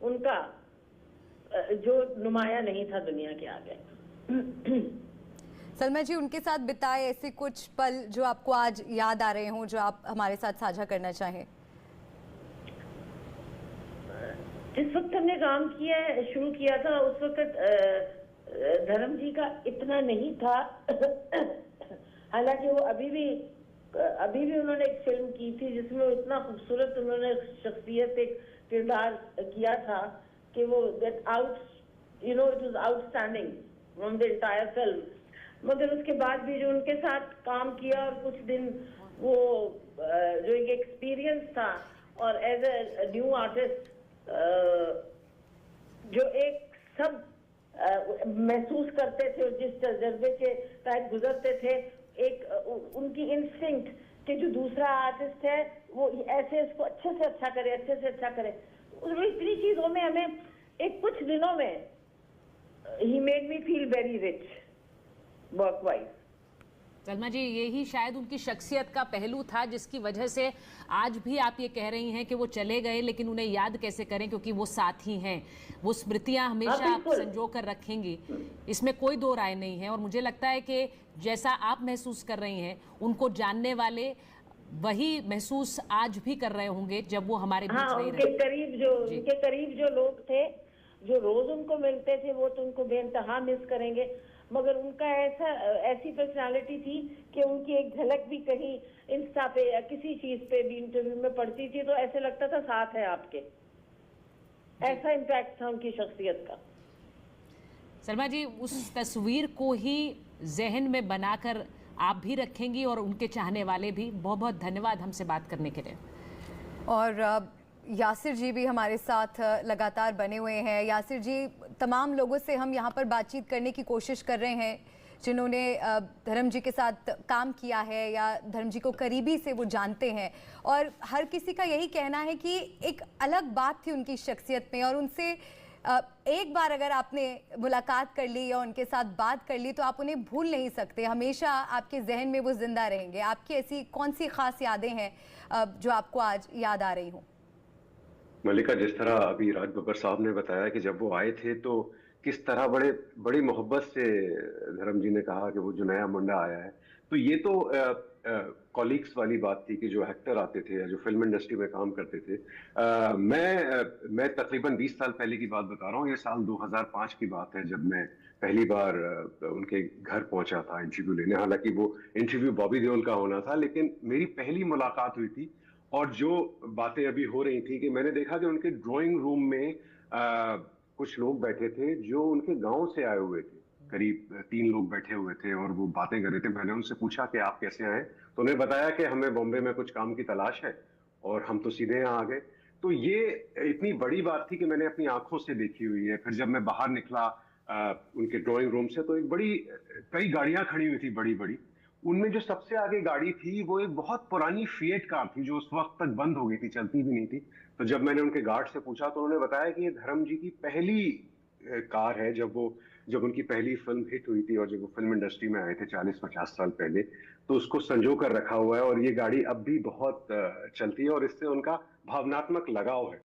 उनका जो नुमाया नहीं था दुनिया के आगे। सलमा जी, उनके साथ बिताए ऐसे कुछ पल जो आपको आज याद आ रहे हों, जो आप हमारे साथ साझा करना चाहें? जिस वक्त हमने काम किया शुरू किया था उस वक्त धर्म जी का इतना नहीं था। हालांकि वो अभी भी उन्होंने एक फिल्म की थी जिसमें इतना खूबसूरत उन्होंने शख्सियत, एक किरदार किया था कि वो that out it was outstanding from the entire film. मगर उसके बाद भी जो उनके साथ काम किया और कुछ दिन वो जो एक एक्सपीरियंस था, और एज ए न्यू आर्टिस्ट जो एक सब महसूस करते थे और जिस तजर्बे के तहत गुजरते थे, एक उनकी इंस्टिंक्ट कि जो दूसरा आर्टिस्ट है वो ऐसे इसको अच्छे से अच्छा करे, अच्छे से अच्छा करे। इतनी चीजों में हमें एक कुछ दिनों में ही made me feel very rich work wise. Salma ji, यही शायद उनकी शख्सियत का पहलू था जिसकी वजह से आज भी आप ये कह रही हैं कि वो चले गए लेकिन उन्हें याद कैसे करें, क्योंकि वो साथी हैं, वो स्मृतियां हमेशा आप संजो कर रखेंगी, इसमें कोई दो राय नहीं है। और मुझे लगता है कि जैसा आप महसूस कर रही हैं उनको जानने वाले वही महसूस आज भी कर रहे होंगे जब वो हमारे बीच नहीं रहे। उनके करीब जो लोग थे, जो रोज उनको मिलते थे, वो तो उनको बेइंतहा मिस करेंगे। मगर उनका ऐसी पर्सनालिटी थी कि उनकी एक झलक भी कहीं इंस्टा पे या किसी चीज पे भी इंटरव्यू में पढ़ती थी तो ऐसे लगता था साथ है आपके। ऐसा इम्पैक्ट था उनकी शख्सियत का। सलमा जी, उस तस्वीर को ही जहन में बनाकर आप भी रखेंगी और उनके चाहने वाले भी। बहुत बहुत धन्यवाद हमसे बात करने के लिए। और यासिर जी भी हमारे साथ लगातार बने हुए हैं। यासिर जी, तमाम लोगों से हम यहाँ पर बातचीत करने की कोशिश कर रहे हैं जिन्होंने धर्म जी के साथ काम किया है या धर्म जी को करीबी से वो जानते हैं, और हर किसी का यही कहना है कि एक अलग बात थी उनकी शख्सियत में, और उनसे एक बार अगर आपने मुलाकात कर ली या उनके साथ बात कर ली तो आप उन्हें भूल नहीं सकते, हमेशा आपके जहन में वो जिंदा रहेंगे। आपकी ऐसी कौन सी खास यादें हैं जो आपको आज याद आ रही हों? मल्लिका, जिस तरह अभी राज बब्बर साहब ने बताया कि जब वो आए थे तो किस तरह बड़ी मोहब्बत से धर्म जी ने कहा कि वो जो नया मुंडा आया है, तो ये तो कॉलीग्स वाली बात थी कि जो एक्टर आते थे या जो फिल्म इंडस्ट्री में काम करते थे। मैं तकरीबन 20 साल पहले की बात बता रहा हूँ। ये साल 2005 की बात है जब मैं पहली बार उनके घर पहुंचा था इंटरव्यू लेने। हालांकि वो इंटरव्यू बॉबी देओल का होना था, लेकिन मेरी पहली मुलाकात हुई थी। और जो बातें अभी हो रही थी कि मैंने देखा कि उनके ड्राइंग रूम में कुछ लोग बैठे थे जो उनके गांव से आए हुए थे। करीब 3 लोग बैठे हुए थे और वो बातें कर रहे थे। मैंने उनसे पूछा कि आप कैसे आए, तो उन्हें बताया कि हमें बॉम्बे में कुछ काम की तलाश है और हम तो सीधे यहाँ आ गए। तो ये इतनी बड़ी बात थी कि मैंने अपनी आंखों से देखी हुई है। फिर जब मैं बाहर निकला उनके ड्राइंग रूम से, तो एक कई गाड़ियां खड़ी हुई थी बड़ी बड़ी। उनमें जो सबसे आगे गाड़ी थी वो एक बहुत पुरानी फिएट कार थी जो उस वक्त तक बंद हो गई थी, चलती भी नहीं थी। तो जब मैंने उनके गार्ड से पूछा तो उन्होंने बताया कि ये धर्म जी की पहली कार है जब उनकी पहली फिल्म हिट हुई थी और जब वो फिल्म इंडस्ट्री में आए थे 40-50 साल पहले, तो उसको संजो कर रखा हुआ है और ये गाड़ी अब भी बहुत चलती है और इससे उनका भावनात्मक लगाव है।